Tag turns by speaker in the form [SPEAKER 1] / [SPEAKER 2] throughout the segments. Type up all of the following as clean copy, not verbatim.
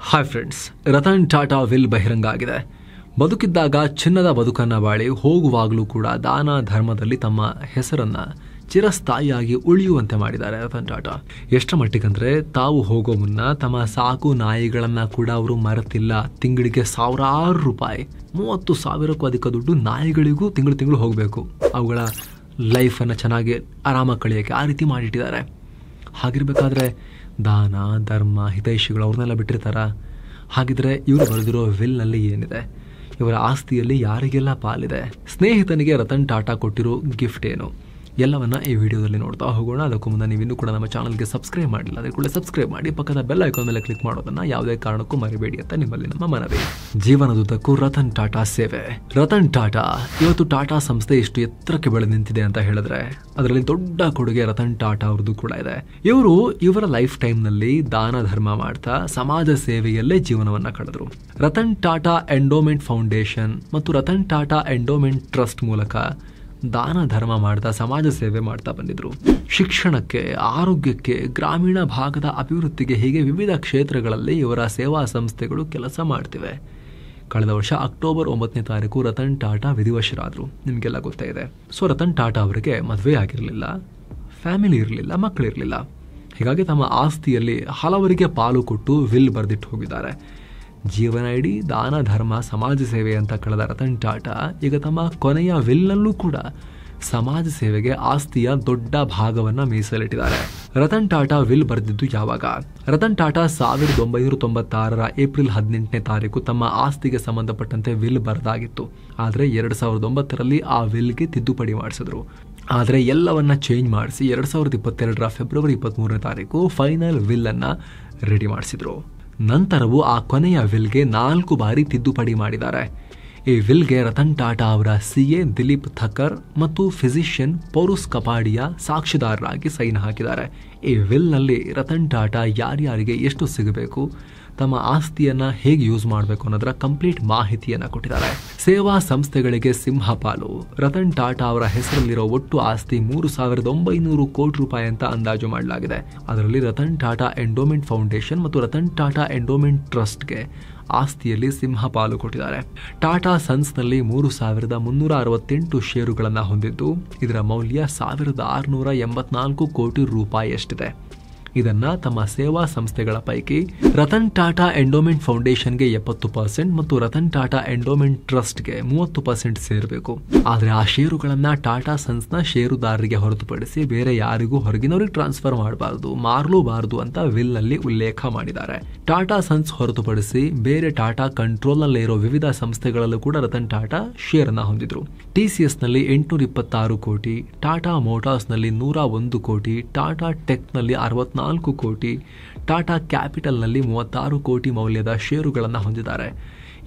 [SPEAKER 1] Hi friends, Ratan Tata will ಬಹಿರಂಗ ಆಗಿದೆ. ಬದುಕಿದ್ದಾಗ ಚಿನ್ನದ ಬದುಕನ್ನ ಬಾಳಿ ಹೋಗುವಾಗಲೂ ಕೂಡ ದಾನ ಧರ್ಮದಲ್ಲಿ ತಮ್ಮ ಹೆಸರನ್ನ ಚಿರಸ್ಥಾಯಿಯಾಗಿ ಉಳಿಯುವಂತೆ ಮಾಡಿದ್ದಾರೆ ರತನ್ ಟಾಟಾ. ಎಷ್ಟರ ಮಟ್ಟಿಗಂದ್ರೆ ತಾವು ಹೋಗೋ ಮುನ್ನ ತಮ್ಮ ಸಾಕು ನಾಯಿಗಳನ್ನ ಕೂಡ ಅವರು ಮರೆತಿಲ್ಲ. ತಿಂಗಳಿಗೆ ಸಾವಿರಾರು ರೂಪಾಯಿ, 30,000ಕ್ಕೂ ಅಧಿಕ ದುಡ್ಡು ನಾಯಿಗಳಿಗೂ ತಿಂಗಳು ಹೋಗಬೇಕು. ಅವುಗಳ ಲೈಫನ್ನು ಚೆನ್ನಾಗಿ ಆರಾಮಾಗಿ ಕಳಿಯೋಕ್ಕೆ ಆ ರೀತಿ ಮಾಡಿಟ್ಟಿದ್ದಾರೆ. ಹಾಗಿರ್ಬೇಕಾದ್ರೆ ದಾನ ಧರ್ಮ ಹಿತೈಷಿಗಳು ಅವ್ರನ್ನೆಲ್ಲ ಬಿಟ್ಟಿರ್ತಾರ? ಹಾಗಿದ್ರೆ ಇವರು ಬರೆದಿರೋ ವಿಲ್ನಲ್ಲಿ ಏನಿದೆ? ಇವರ ಆಸ್ತಿಯಲ್ಲಿ ಯಾರಿಗೆಲ್ಲ ಪಾಲಿದೆ? ಸ್ನೇಹಿತನಿಗೆ ರತನ್ ಟಾಟಾ ಕೊಟ್ಟಿರೋ ಗಿಫ್ಟ್ ಏನು? ಎಲ್ಲವನ್ನ ಈ ವಿಡಿಯೋದಲ್ಲಿ ನೋಡ್ತಾ ಹೋಗೋಣ. ಅದಕ್ಕೂ ಮುನ್ನ ನೀವು ಇನ್ನೂ ಕೂಡ ನಮ್ಮ ಚಾನಲ್ಗೆ ಸಬ್ಸ್ಕ್ರೈಬ್ ಮಾಡಿಲ್ಲ, ಅದಕ್ಕೆ ಕೂಡ ಸಬ್ಸ್ಕ್ರೈಬ್ ಮಾಡಿ, ಪಕ್ಕದ ಬೆಲ್ ಐಕಾನ್ ಮೇಲೆ ಕ್ಲಿಕ್ ಮಾಡೋದನ್ನ ಯಾವುದೇ ಕಾರಣಕ್ಕೂ ಮರಿಬೇಡಿ ಅಂತ ನಿಮ್ಮಲ್ಲಿ ನಮ್ಮ ಮನವಿ. ಜೀವನದುದ್ದಕ್ಕೂ ರತನ್ ಟಾಟಾ ಸೇವೆ. ರತನ್ ಟಾಟಾ ಇವತ್ತು ಟಾಟಾ ಸಂಸ್ಥೆ ಎಷ್ಟು ಎತ್ತರಕ್ಕೆ ಬೆಳೆದು ನಿಂತಿದೆ ಅಂತ ಹೇಳಿದ್ರೆ ಅದರಲ್ಲಿ ದೊಡ್ಡ ಕೊಡುಗೆ ರತನ್ ಟಾಟಾ ಅವ್ರದ್ದು ಕೂಡ ಇದೆ. ಇವರು ಇವರ ಲೈಫ್ ಟೈಮ್ ನಲ್ಲಿ ದಾನ ಧರ್ಮ ಮಾಡ್ತಾ ಸಮಾಜ ಸೇವೆಯಲ್ಲೇ ಜೀವನವನ್ನ ಕಳೆದ್ರು. ರತನ್ ಟಾಟಾ ಎಂಡೋಮೆಂಟ್ ಫೌಂಡೇಶನ್ ಮತ್ತು ರತನ್ ಟಾಟಾ ಎಂಡೋಮೆಂಟ್ ಟ್ರಸ್ಟ್ ಮೂಲಕ ದಾನ ಧರ್ಮ ಮಾಡ್ತಾ ಸಮಾಜ ಸೇವೆ ಮಾಡ್ತಾ ಬಂದಿದ್ರು. ಶಿಕ್ಷಣಕ್ಕೆ, ಆರೋಗ್ಯಕ್ಕೆ, ಗ್ರಾಮೀಣ ಭಾಗದ ಅಭಿವೃದ್ಧಿಗೆ, ಹೀಗೆ ವಿವಿಧ ಕ್ಷೇತ್ರಗಳಲ್ಲಿ ಇವರ ಸೇವಾ ಸಂಸ್ಥೆಗಳು ಕೆಲಸ ಮಾಡ್ತಿವೆ. ಕಳೆದ ವರ್ಷ ಅಕ್ಟೋಬರ್ 9ನೇ ತಾರೀಕು ರತನ್ ಟಾಟಾ ವಿಧಿವಶರಾದ್ರು. ನಿಮಗೆಲ್ಲ ಗೊತ್ತೇ ಇದೆ. ಸೊ ರತನ್ ಟಾಟಾ ಅವರಿಗೆ ಮದುವೆ ಆಗಿರಲಿಲ್ಲ, ಫ್ಯಾಮಿಲಿ ಇರಲಿಲ್ಲ, ಮಕ್ಕಳಿರಲಿಲ್ಲ. ಹೀಗಾಗಿ ತಮ್ಮ ಆಸ್ತಿಯಲ್ಲಿ ಹಲವರಿಗೆ ಪಾಲು ಕೊಟ್ಟು ವಿಲ್ ಬರೆದಿಟ್ಟು ಹೋಗಿದ್ದಾರೆ. ಜೀವನ ಇಡೀ ದಾನ ಧರ್ಮ ಸಮಾಜ ಸೇವೆ ಅಂತ ಕಳೆದ ರತನ್ ಟಾಟಾ ಈಗ ತಮ್ಮ ಕೊನೆಯ ವಿಲ್ನಲ್ಲೂ ಕೂಡ ಸಮಾಜ ಸೇವೆಗೆ ಆಸ್ತಿಯ ದೊಡ್ಡ ಭಾಗವನ್ನ ಮೀಸಲಿಟ್ಟಿದ್ದಾರೆ. ರತನ್ ಟಾಟಾ ವಿಲ್ ಬರೆದಿದ್ದು ಯಾವಾಗ? ರತನ್ ಟಾಟಾ 1996ರ ಏಪ್ರಿಲ್ 18ನೇ ತಾರೀಕು ತಮ್ಮ ಆಸ್ತಿಗೆ ಸಂಬಂಧಪಟ್ಟಂತೆ ವಿಲ್ ಬರೆದಾಗಿತ್ತು. ಆದರೆ 2009ರಲ್ಲಿ ಆ ವಿಲ್ಗೆ ತಿದ್ದುಪಡಿ ಮಾಡಿಸಿದ್ರು. ಆದರೆ ಎಲ್ಲವನ್ನ ಚೇಂಜ್ ಮಾಡಿಸಿ 2022ರ ಫೆಬ್ರವರಿ 23ನೇ ತಾರೀಕು ಫೈನಲ್ ವಿಲ್ ಅನ್ನ ರೆಡಿ ಮಾಡಿಸಿದ್ರು. ನಂತರವೂ ಆ ಕೊನೆಯ ವಿಲ್ಗೆ 4 ಬಾರಿ ತಿದ್ದುಪಡಿ ಮಾಡಿದ್ದಾರೆ. ಈ ವಿಲ್ಗೆ ರತನ್ ಟಾಟಾ ಅವರ CA ದಿಲೀಪ್ ಥಕರ್ ಮತ್ತು ಫಿಸಿಷಿಯನ್ ಪೌರುಸ್ ಕಪಾಡಿಯಾ ಸಾಕ್ಷಿದಾರರಾಗಿ ಸೈನ್ ಹಾಕಿದ್ದಾರೆ. ಈ ವಿಲ್ನಲ್ಲಿ ರತನ್ ಟಾಟಾ ಯಾರ್ಯಾರಿಗೆ ಎಷ್ಟು ಸಿಗಬೇಕು, ತಮ್ಮ ಆಸ್ತಿಯನ್ನ ಹೇಗೆ ಯೂಸ್ ಮಾಡಬೇಕು ಅನ್ನೋದರ ಕಂಪ್ಲೀಟ್ ಮಾಹಿತಿಯನ್ನ ಕೊಟ್ಟಿದ್ದಾರೆ. ಸೇವಾ ಸಂಸ್ಥೆಗಳಿಗೆ ಸಿಂಹಪಾಲು. ರತನ್ ಟಾಟಾ ಅವರ ಹೆಸರಲ್ಲಿರೋ ಒಟ್ಟು ಆಸ್ತಿ 3,900 ಕೋಟಿ ರೂಪಾಯಿ ಅಂತ ಅಂದಾಜು ಮಾಡಲಾಗಿದೆ. ಅದರಲ್ಲಿ ರತನ್ ಟಾಟಾ ಎಂಡೋಮೆಂಟ್ ಫೌಂಡೇಶನ್ ಮತ್ತು ರತನ್ ಟಾಟಾ ಎಂಡೋಮೆಂಟ್ ಟ್ರಸ್ಟ್ಗೆ ಆಸ್ತಿಯಲ್ಲಿ ಸಿಂಹಪಾಲು ಕೊಟ್ಟಿದ್ದಾರೆ. ಟಾಟಾ ಸನ್ಸ್ನಲ್ಲಿ 3,368 ಷೇರುಗಳನ್ನು ಹೊಂದಿದ್ದು ಇದರ ಮೌಲ್ಯ 1,684 ಕೋಟಿ ರೂಪಾಯಿಯಷ್ಟಿದೆ. ಇದನ್ನ ತಮ್ಮ ಸೇವಾ ಸಂಸ್ಥೆಗಳ ಪೈಕಿ ರತನ್ ಟಾಟಾ ಎಂಡೋಮೆಂಟ್ ಫೌಂಡೇಶನ್ಗೆ 70% ಮತ್ತು ರತನ್ ಟಾಟಾ ಎಂಡೋಮೆಂಟ್ ಟ್ರಸ್ಟ್ಗೆ 30% ಸೇರಬೇಕು. ಆದರೆ ಆ ಷೇರುಗಳನ್ನ ಟಾಟಾ ಸನ್ಸ್ನ ಷೇರುದಾರರಿಗೆ ಹೊರತುಪಡಿಸಿ ಬೇರೆ ಯಾರಿಗೂ ಹೊರಗಿನವರಿಗೆ ಟ್ರಾನ್ಸ್ಫರ್ ಮಾಡಬಾರದು, ಮಾರಲೂಬಾರದು ಅಂತ ವಿಲ್ ನಲ್ಲಿ ಉಲ್ಲೇಖ ಮಾಡಿದ್ದಾರೆ. ಟಾಟಾ ಸನ್ಸ್ ಹೊರತುಪಡಿಸಿ ಬೇರೆ ಟಾಟಾ ಕಂಟ್ರೋಲ್ ನಲ್ಲಿ ಇರೋ ವಿವಿಧ ಸಂಸ್ಥೆಗಳಲ್ಲೂ ಕೂಡ ರತನ್ ಟಾಟಾ ಶೇರ್ ಅನ್ನ ಹೊಂದಿದ್ರು. TCS ನಲ್ಲಿ 826 ಕೋಟಿ, ಟಾಟಾ ಮೋಟಾರ್ಸ್ ನಲ್ಲಿ 101 ಕೋಟಿ, ಟಾಟಾ ಟೆಕ್ ನಲ್ಲಿ 64 ಕೋಟಿ, ಟಾಟಾ ಕ್ಯಾಪಿಟಲ್ ನಲ್ಲಿ 36 ಕೋಟಿ ಮೌಲ್ಯದ ಷೇರುಗಳನ್ನು ಹೊಂದಿದ್ದಾರೆ.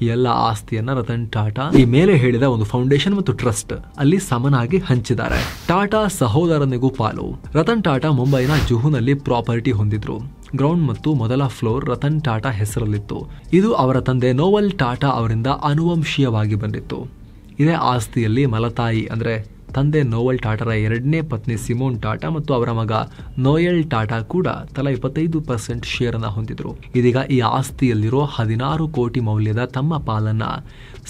[SPEAKER 1] ಈ ಎಲ್ಲ ಆಸ್ತಿಯನ್ನ ರತನ್ ಟಾಟಾ ಈ ಮೇಲೆ ಹೇಳಿದ ಒಂದು ಫೌಂಡೇಶನ್ ಮತ್ತು ಟ್ರಸ್ಟ್ ಅಲ್ಲಿ ಸಮನಾಗಿ ಹಂಚಿದ್ದಾರೆ. ಟಾಟಾ ಸಹೋದರನಿಗೂ ಪಾಲು. ರತನ್ ಟಾಟಾ ಮುಂಬೈನ ಜುಹುನಲ್ಲಿ ಪ್ರಾಪರ್ಟಿ ಹೊಂದಿದ್ರು. ಗ್ರೌಂಡ್ ಮತ್ತು ಮೊದಲ ಫ್ಲೋರ್ ರತನ್ ಟಾಟಾ ಹೆಸರಲ್ಲಿತ್ತು. ಇದು ಅವರ ತಂದೆ ನೋವಲ್ ಟಾಟಾ ಅವರಿಂದ ಅನುವಂಶೀಯವಾಗಿ ಬಂದಿತ್ತು. ಇದೇ ಆಸ್ತಿಯಲ್ಲಿ ಮಲತಾಯಿ ಅಂದ್ರೆ ತಂದೆ ನೋವಲ್ ಟಾಟಾರ 2ನೇ ಪತ್ನಿ ಸಿಮೋನ್ ಟಾಟಾ ಮತ್ತು ಅವರ ಮಗ ನೋಯಲ್ ಟಾಟಾ ಕೂಡ ತಲಾ 25% ಶೇರ್ ಅನ್ನ ಹೊಂದಿದ್ರು. ಇದೀಗ ಈ ಆಸ್ತಿಯಲ್ಲಿರೋ 16 ಕೋಟಿ ಮೌಲ್ಯದ ತಮ್ಮ ಪಾಲನ್ನ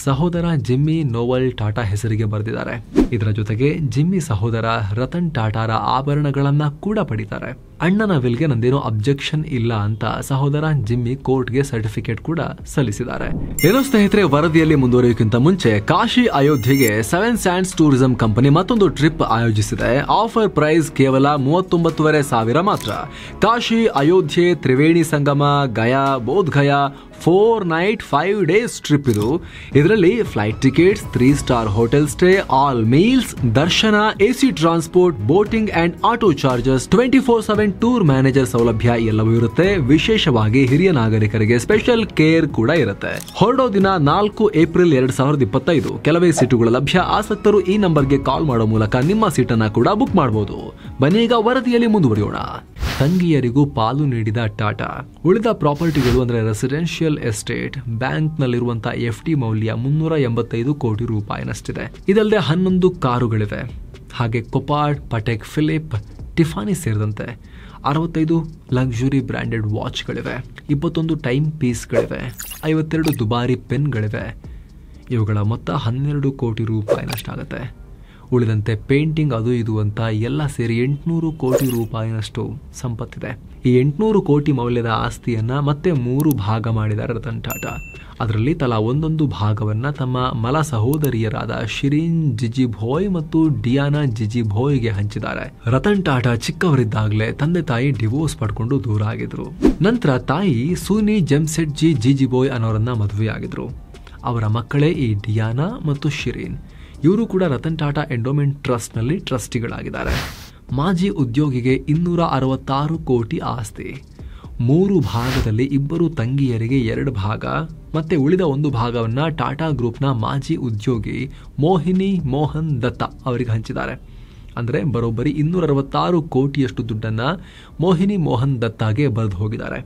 [SPEAKER 1] ಸಹೋದರ ಜಿಮ್ಮಿ ನೋವಲ್ ಟಾಟಾ ಹೆಸರಿಗೆ ಬರೆದಿದ್ದಾರೆ. ಇದರ ಜೊತೆಗೆ ಜಿಮ್ಮಿ ಸಹೋದರ ರತನ್ ಟಾಟಾರ ಆಭರಣಗಳನ್ನ ಕೂಡ ಪಡಿತಾರೆ. ಅಣ್ಣನ ವಿಲ್ಗೆ ನಂದೇನೋ ಅಬ್ಜೆಕ್ಷನ್ ಇಲ್ಲ ಅಂತ ಸಹೋದರ ಜಿಮ್ಮಿ ಕೋರ್ಟ್ಗೆ ಸರ್ಟಿಫಿಕೇಟ್ ಕೂಡ ಸಲ್ಲಿಸಿದ್ದಾರೆ. ಏನೋ ಸ್ನೇಹಿತರೆ, ವರದಿಯಲ್ಲಿ ಮುಂದುವರಿಯೋಕ್ಕಿಂತ ಮುಂಚೆ ಕಾಶಿ ಅಯೋಧ್ಯೆಗೆ 7 ಸ್ಯಾಂಡ್ಸ್ ಟೂರಿಸಂ ಕಂಪನಿ ಮತ್ತೊಂದು ಟ್ರಿಪ್ ಆಯೋಜಿಸಿದೆ. ಆಫರ್ ಪ್ರೈಸ್ ಕೇವಲ 39,500 ಮಾತ್ರ. Kashi Ayodhya Triveni Sangam Gaya Bodh Gaya 4 night 5 days trip ಇದು. ಇದರಲ್ಲಿ flight tickets, 3 star hotel stay, all meals, ದರ್ಶನ, AC transport, boating and auto charges, 24/7 tour manager ಸೌಲಭ್ಯ ಎಲ್ಲವೂ ಇರುತ್ತೆ. ವಿಶೇಷವಾಗಿ ಹಿರಿಯ ನಾಗರಿಕರಿಗೆ ಸ್ಪೆಷಲ್ ಕೇರ್ ಕೂಡ ಇರುತ್ತೆ. ಹೊರಡೋ ದಿನ 4 ಏಪ್ರಿಲ್ 2025. ಕೆಲವೇ ಸೀಟುಗಳು ಲಭ್ಯ. ಆಸಕ್ತರು ಈ ನಂಬರ್ಗೆ ಕಾಲ್ ಮಾಡೋ ಮೂಲಕ ನಿಮ್ಮ ಸೀಟನ್ನ ಕೂಡ ಬುಕ್ ಮಾಡಬಹುದು. ಬನ್ನಿ ಈಗ ವರದಿಯಲ್ಲಿ ಮುಂದುವರಿಯೋಣ. ತಂಗಿಯರಿಗೂ ಪಾಲು ನೀಡಿದ ಟಾಟಾ. ಉಳಿದ ಪ್ರಾಪರ್ಟಿಗಳು ಅಂದ್ರೆ ರೆಸಿಡೆನ್ಷಿಯಲ್ ಎಸ್ಟೇಟ್, ಬ್ಯಾಂಕ್ ನಲ್ಲಿರುವಂತಹ FD ಮೌಲ್ಯ 385 ಕೋಟಿ ರೂಪಾಯಿನಷ್ಟಿದೆ. ಇದಲ್ಲದೆ 11 ಕಾರುಗಳಿವೆ. ಹಾಗೆ ಕೊಪಾರ್ಡ್, ಪಟೇಕ್ ಫಿಲಿಪ್, ಟಿಫಾನಿ ಸೇರಿದಂತೆ 65 ಲಕ್ಸುರಿ ಬ್ರ್ಯಾಂಡೆಡ್ ವಾಚ್ಗಳಿವೆ, 21 ಟೈಮ್ ಪೀಸ್ಗಳಿವೆ, 52 ದುಬಾರಿ ಪೆನ್ಗಳಿವೆ. ಇವುಗಳ ಮೊತ್ತ 12 ಕೋಟಿ ರೂಪಾಯಿನಷ್ಟಾಗುತ್ತೆ. ಉಳಿದಂತೆ ಪೇಂಟಿಂಗ್ ಅದು ಇದು ಅಂತ ಎಲ್ಲ ಸೇರಿ 800 ಕೋಟಿ ರೂಪಾಯಿನಷ್ಟು ಸಂಪತ್ತಿದೆ. ಈ 800 ಕೋಟಿ ಮೌಲ್ಯದ ಆಸ್ತಿಯನ್ನ ಮತ್ತೆ 3 ಭಾಗ ಮಾಡಿದ್ದಾರೆ ರತನ್ ಟಾಟಾ. ಅದರಲ್ಲಿ ತಲಾ ಒಂದೊಂದು ಭಾಗವನ್ನ ತಮ್ಮ ಮಲ ಸಹೋದರಿಯರಾದ ಶಿರೀನ್ ಜಿಜಿಭೋಯ್ ಮತ್ತು ಡಿಯಾನಾ ಜಿಜಿಭೋಯ್ಗೆ ಹಂಚಿದ್ದಾರೆ. ರತನ್ ಟಾಟಾ ಚಿಕ್ಕವರಿದ್ದಾಗಲೇ ತಂದೆ ತಾಯಿ ಡಿವೋರ್ಸ್ ಪಡ್ಕೊಂಡು ದೂರ ಆಗಿದ್ರು. ನಂತರ ತಾಯಿ ಸೂನಿ ಜೆಮ್ಸೆಡ್ಜಿ ಜಿಜಿಭೋಯ್ ಅನ್ನೋರನ್ನ ಮದುವೆಯಾಗಿದ್ರು. ಅವರ ಮಕ್ಕಳೇ ಈ ಡಿಯಾನಾ ಮತ್ತು ಶಿರೀನ್. ಇವರು ಕೂಡ ರತನ್ ಟಾಟಾ ಎಂಡೋಮೆಂಟ್ ಟ್ರಸ್ಟ್ ನಲ್ಲಿ ಟ್ರಸ್ಟಿಗಳಾಗಿದ್ದಾರೆ. ಮಾಜಿ ಉದ್ಯೋಗಿಗೆ 266 ಕೋಟಿ ಆಸ್ತಿ. 3 ಭಾಗದಲ್ಲಿ 2 ತಂಗಿಯರಿಗೆ 2 ಭಾಗ ಮತ್ತೆ ಉಳಿದ 1 ಭಾಗವನ್ನ ಟಾಟಾ ಗ್ರೂಪ್ನ ಮಾಜಿ ಉದ್ಯೋಗಿ ಮೋಹಿನಿ ಮೋಹನ್ ದತ್ತಾ ಅವರಿಗೆ ಹಂಚಿದ್ದಾರೆ. ಅಂದ್ರೆ ಬರೋಬ್ಬರಿ 266 ಕೋಟಿಯಷ್ಟು ದುಡ್ಡನ್ನ ಮೋಹಿನಿ ಮೋಹನ್ ದತ್ತಾಗೆ ಬರೆದು ಹೋಗಿದ್ದಾರೆ.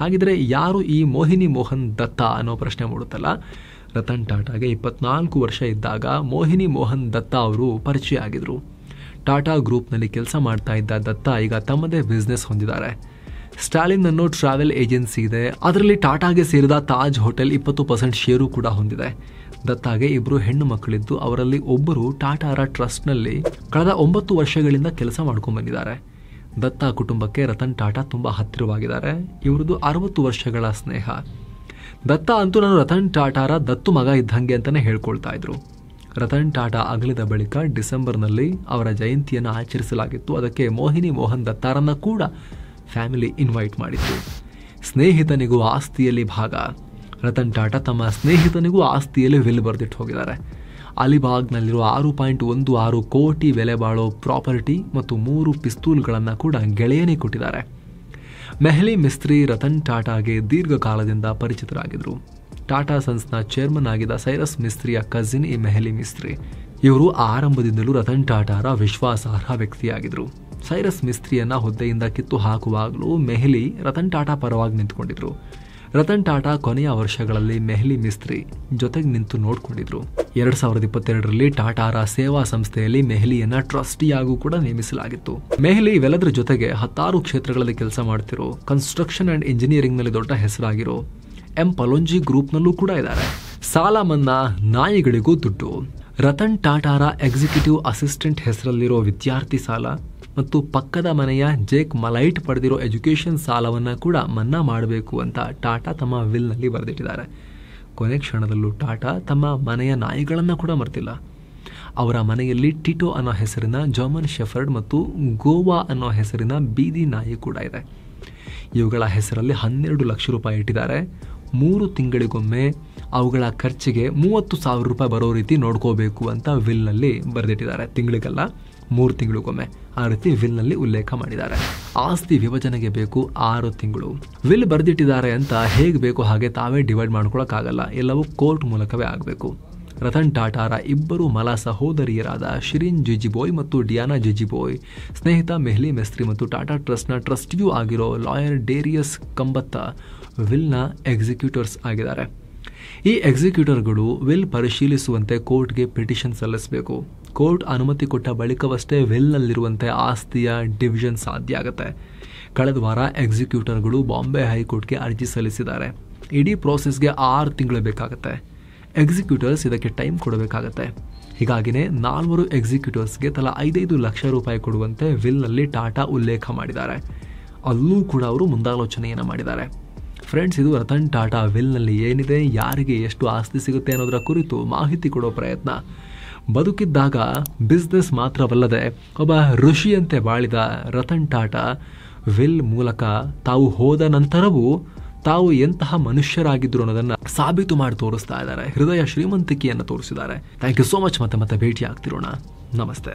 [SPEAKER 1] ಹಾಗಿದ್ರೆ ಯಾರು ಈ ಮೋಹಿನಿ ಮೋಹನ್ ದತ್ತಾ ಅನ್ನೋ ಪ್ರಶ್ನೆ ಮೂಡುತ್ತಲ್ಲ. ರತನ್ ಟಾಟಾಗೆ 24 ವರ್ಷ ಇದ್ದಾಗ ಮೋಹಿನಿ ಮೋಹನ್ ದತ್ತಾ ಅವರು ಪರಿಚಯ ಆಗಿದ್ರು. ಟಾಟಾ ಗ್ರೂಪ್ನಲ್ಲಿ ಕೆಲಸ ಮಾಡ್ತಾ ಇದ್ದ ದತ್ತಾ ಈಗ ತಮ್ಮದೇ ಬಿಸ್ನೆಸ್ ಹೊಂದಿದ್ದಾರೆ. ಸ್ಟಾಲಿನ್ ಅನ್ನೋ ಟ್ರಾವೆಲ್ ಏಜೆನ್ಸಿ ಇದೆ. ಅದರಲ್ಲಿ ಟಾಟಾಗೆ ಸೇರಿದ ತಾಜ್ ಹೋಟೆಲ್ 20% ಷೇರು ಕೂಡ ಹೊಂದಿದೆ. ದತ್ತಾಗೆ 2 ಹೆಣ್ಣು ಮಕ್ಕಳಿದ್ದು ಅವರಲ್ಲಿ ಒಬ್ಬರು ಟಾಟಾರ ಟ್ರಸ್ಟ್ನಲ್ಲಿ ಕಳೆದ 9 ವರ್ಷಗಳಿಂದ ಕೆಲಸ ಮಾಡ್ಕೊಂಡು ಬಂದಿದ್ದಾರೆ. ದತ್ತಾ ಕುಟುಂಬಕ್ಕೆ ರತನ್ ಟಾಟಾ ತುಂಬಾ ಹತ್ತಿರವಾಗಿದ್ದಾರೆ. ಇವರದು 60 ವರ್ಷಗಳ ಸ್ನೇಹ. ದತ್ತಾ ಅಂತೂ ನಾನು ರತನ್ ಟಾಟಾರ ದತ್ತು ಮಗ ಇದ್ದಂಗೆ ಅಂತಾನೆ ಹೇಳ್ಕೊಳ್ತಾ ಇದ್ರು. ರತನ್ ಟಾಟಾ ಅಗಲಿದ ಬಳಿಕ ಡಿಸೆಂಬರ್ನಲ್ಲಿ ಅವರ ಜಯಂತಿಯನ್ನು ಆಚರಿಸಲಾಗಿತ್ತು. ಅದಕ್ಕೆ ಮೋಹಿನಿ ಮೋಹನ್ ದತ್ತಾರನ್ನ ಕೂಡ ಫ್ಯಾಮಿಲಿ ಇನ್ವೈಟ್ ಮಾಡಿತ್ತು. ಸ್ನೇಹಿತನಿಗೂ ಆಸ್ತಿಯಲ್ಲಿ ಭಾಗ. ರತನ್ ಟಾಟಾ ತಮ್ಮ ಸ್ನೇಹಿತನಿಗೂ ಆಸ್ತಿಯಲ್ಲಿ ವಿಲ್ ಬರೆದಿಟ್ಟು ಹೋಗಿದ್ದಾರೆ. ಅಲಿಬಾಗ್ನಲ್ಲಿರುವ 6.16 ಕೋಟಿ ಬೆಲೆ ಬಾಳೋ ಪ್ರಾಪರ್ಟಿ ಮತ್ತು 3 ಪಿಸ್ತೂಲ್ಗಳನ್ನು ಕೂಡ ಗೆಳೆಯನೇ ಕೊಟ್ಟಿದ್ದಾರೆ. ಮೆಹಲಿ ಮಿಸ್ತ್ರಿ ರತನ್ ಟಾಟಾಗೆ ದೀರ್ಘಕಾಲದಿಂದ ಪರಿಚಿತರಾಗಿದ್ರು. ಟಾಟಾ ಸನ್ಸ್ನ ಚೇರ್ಮನ್ ಆಗಿದ್ದ ಸೈರಸ್ ಮಿಸ್ತ್ರಿಯ ಕಸಿನ್ ಈ ಮೆಹಲಿ ಮಿಸ್ತ್ರಿ. ಇವರು ಆರಂಭದಿಂದಲೂ ರತನ್ ಟಾಟಾರ ವಿಶ್ವಾಸಾರ್ಹ ವ್ಯಕ್ತಿಯಾಗಿದ್ರು. ಸೈರಸ್ ಮಿಸ್ತ್ರಿಯನ್ನ ಹುದ್ದೆಯಿಂದ ಕಿತ್ತು ಹಾಕುವಾಗಲೂ ಮೆಹಲಿ ರತನ್ ಟಾಟಾ ಪರವಾಗಿ ನಿಂತುಕೊಂಡಿದ್ರು. ರತನ್ ಟಾಟಾ ಕೊನೆಯ ವರ್ಷಗಳಲ್ಲಿ ಮೆಹಲಿ ಮಿಸ್ತ್ರಿ ಜೊತೆಗೆ ನಿಂತು ನೋಡಿಕೊಂಡಿದ್ರು. 2022ರಲ್ಲಿ ಟಾಟಾರ ಸೇವಾ ಸಂಸ್ಥೆಯಲ್ಲಿ ಮೆಹಲಿಯನ್ನ ಟ್ರಸ್ಟಿಯಾಗೂ ಕೂಡ ನೇಮಿಸಲಾಗಿತ್ತು. ಮೆಹಲಿ ಇವೆಲ್ಲದರ ಜೊತೆಗೆ 16 ಕ್ಷೇತ್ರಗಳಲ್ಲಿ ಕೆಲಸ ಮಾಡ್ತಿರೋ ಕನ್ಸ್ಟ್ರಕ್ಷನ್ ಅಂಡ್ ಇಂಜಿನಿಯರಿಂಗ್ ನಲ್ಲಿ ದೊಡ್ಡ ಹೆಸರಾಗಿರೋ ಪಲೊಂಜಿ ಗ್ರೂಪ್ನಲ್ಲೂ ಕೂಡ ಇದ್ದಾರೆ. ಸಾಲ ಮನ್ನಾ, ನಾಯಿಗಳಿಗೂ ದುಡ್ಡು. ರತನ್ ಟಾಟಾರ ಎಕ್ಸಿಕ್ಯೂಟಿವ್ ಅಸಿಸ್ಟೆಂಟ್ ಹೆಸರಲ್ಲಿರೋ ವಿದ್ಯಾರ್ಥಿ ಸಾಲ ಮತ್ತು ಪಕ್ಕದ ಮನೆಯ ಜೇಕ್ ಮಲೈಟ್ ಪಡೆದಿರೋ ಎಜುಕೇಷನ್ ಸಾಲವನ್ನ ಕೂಡ ಮನ್ನಾ ಮಾಡಬೇಕು ಅಂತ ಟಾಟಾ ತಮ್ಮ ವಿಲ್ನಲ್ಲಿ ಬರೆದಿಟ್ಟಿದ್ದಾರೆ. ಕೊನೆ ಕ್ಷಣದಲ್ಲೂ ಟಾಟಾ ತಮ್ಮ ಮನೆಯ ನಾಯಿಗಳನ್ನ ಕೂಡ ಮರ್ತಿಲ್ಲ. ಅವರ ಮನೆಯಲ್ಲಿ ಟಿಟೋ ಅನ್ನೋ ಹೆಸರಿನ ಜರ್ಮನ್ ಶೆಫರ್ಡ್ ಮತ್ತು ಗೋವಾ ಅನ್ನೋ ಹೆಸರಿನ ಬೀದಿ ನಾಯಿ ಕೂಡ ಇದೆ. ಇವುಗಳ ಹೆಸರಲ್ಲಿ 12 ಲಕ್ಷ ರೂಪಾಯಿ ಇಟ್ಟಿದ್ದಾರೆ. 3 ತಿಂಗಳಿಗೊಮ್ಮೆ ಅವುಗಳ ಖರ್ಚಿಗೆ 30,000 ರೂಪಾಯಿ ಬರೋ ರೀತಿ ನೋಡ್ಕೋಬೇಕು ಅಂತ ವಿಲ್ನಲ್ಲಿ ಬರೆದಿಟ್ಟಿದ್ದಾರೆ. ತಿಂಗಳಿಗಲ್ಲ, 3 ತಿಂಗಳಿಗೊಮ್ಮೆ ಆ ರೀತಿ ವಿಲ್ನಲ್ಲಿ ಉಲ್ಲೇಖ ಮಾಡಿದ್ದಾರೆ. ಆಸ್ತಿ ವಿಭಜನೆಗೆ ಬೇಕು 6 ತಿಂಗಳು. ವಿಲ್ ಬರೆದಿಟ್ಟಿದ್ದಾರೆ ಅಂತ ಹೇಗೆ ಬೇಕು ಹಾಗೆ ತಾವೇ ಡಿವೈಡ್ ಮಾಡ್ಕೊಳಕ್ಕಾಗಲ್ಲ. ಎಲ್ಲವೂ ಕೋರ್ಟ್ ಮೂಲಕವೇ ಆಗಬೇಕು. ರತನ್ ಟಾಟಾರ 2 ಮಲ ಸಹೋದರಿಯರಾದ ಶಿರೀನ್ ಜಿಜಿಭೋಯ್ ಮತ್ತು ಡಿಯಾನಾ ಜಿಜಿಭೋಯ್, ಸ್ನೇಹಿತ ಮೆಹಲಿ ಮಿಸ್ತ್ರಿ ಮತ್ತು ಟಾಟಾ ಟ್ರಸ್ಟ್ನ ಟ್ರಸ್ಟಿಯೂ ಆಗಿರೋ ಲಾಯರ್ ಡೇರಿಯಸ್ ಕಂಬತ್ತ ವಿಲ್ನ ಎಕ್ಸಿಕ್ಯೂಟರ್ಸ್ ಆಗಿದ್ದಾರೆ. ಈ ಎಕ್ಸಿಕ್ಯೂಟರ್ಗಳು ವಿಲ್ ಪರಿಶೀಲಿಸುವಂತೆ ಕೋರ್ಟ್ಗೆ ಪಿಟಿಷನ್ ಸಲ್ಲಿಸಬೇಕು. ಕೋರ್ಟ್ ಅನುಮತಿ ಕೊಟ್ಟ ಬಳಿಕವಷ್ಟೇ ವಿಲ್ನಲ್ಲಿರುವಂತೆ ಆಸ್ತಿಯ ಡಿವಿಷನ್ ಸಾಧ್ಯ ಆಗುತ್ತೆ. ಕಳೆದ ವಾರ ಎಕ್ಸಿಕ್ಯೂಟರ್ಗಳು ಬಾಂಬೆ ಹೈಕೋರ್ಟ್ಗೆ ಅರ್ಜಿ ಸಲ್ಲಿಸಿದ್ದಾರೆ. ಇಡೀ ಪ್ರೋಸೆಸ್ಗೆ 6 ತಿಂಗಳು ಬೇಕಾಗುತ್ತೆ. ಎಕ್ಸಿಕ್ಯೂಟರ್ಸ್ ಇದಕ್ಕೆ ಟೈಮ್ ಕೊಡಬೇಕಾಗತ್ತೆ. ಹೀಗಾಗಿನೇ 4 ಎಕ್ಸಿಕ್ಯೂಟರ್ಸ್ಗೆ ತಲಾ 5 ಲಕ್ಷ ರೂಪಾಯಿ ಕೊಡುವಂತೆ ವಿಲ್ನಲ್ಲಿ ಟಾಟಾ ಉಲ್ಲೇಖ ಮಾಡಿದ್ದಾರೆ. ಅಲ್ಲೂ ಕೂಡ ಅವರು ಮುಂದಾಲೋಚನೆಯನ್ನು ಮಾಡಿದ್ದಾರೆ. ಫ್ರೆಂಡ್ಸ್, ಇದು ರತನ್ ಟಾಟಾ ವಿಲ್ನಲ್ಲಿ ಏನಿದೆ, ಯಾರಿಗೆ ಎಷ್ಟು ಆಸ್ತಿ ಸಿಗುತ್ತೆ ಅನ್ನೋದರ ಕುರಿತು ಮಾಹಿತಿ ಕೊಡೋ ಪ್ರಯತ್ನ. ಬದುಕಿದ್ದಾಗ ಬಿಸ್ನೆಸ್ ಮಾತ್ರವಲ್ಲದೆ ಒಬ್ಬ ಋಷಿಯಂತೆ ಬಾಳಿದ ರತನ್ ಟಾಟಾ ವಿಲ್ ಮೂಲಕ ತಾವು ಹೋದ ನಂತರವೂ ತಾವು ಎಂತಹ ಮನುಷ್ಯರಾಗಿದ್ರು ಅನ್ನೋದನ್ನ ಸಾಬೀತು ಮಾಡಿ ತೋರಿಸ್ತಾ ಇದ್ದಾರೆ. ಹೃದಯ ಶ್ರೀಮಂತಿಕೆಯನ್ನು ತೋರಿಸಿದ್ದಾರೆ. Thank you so much. ಮತ್ತೆ ಭೇಟಿ ಆಗ್ತಿರೋಣ. ನಮಸ್ತೆ.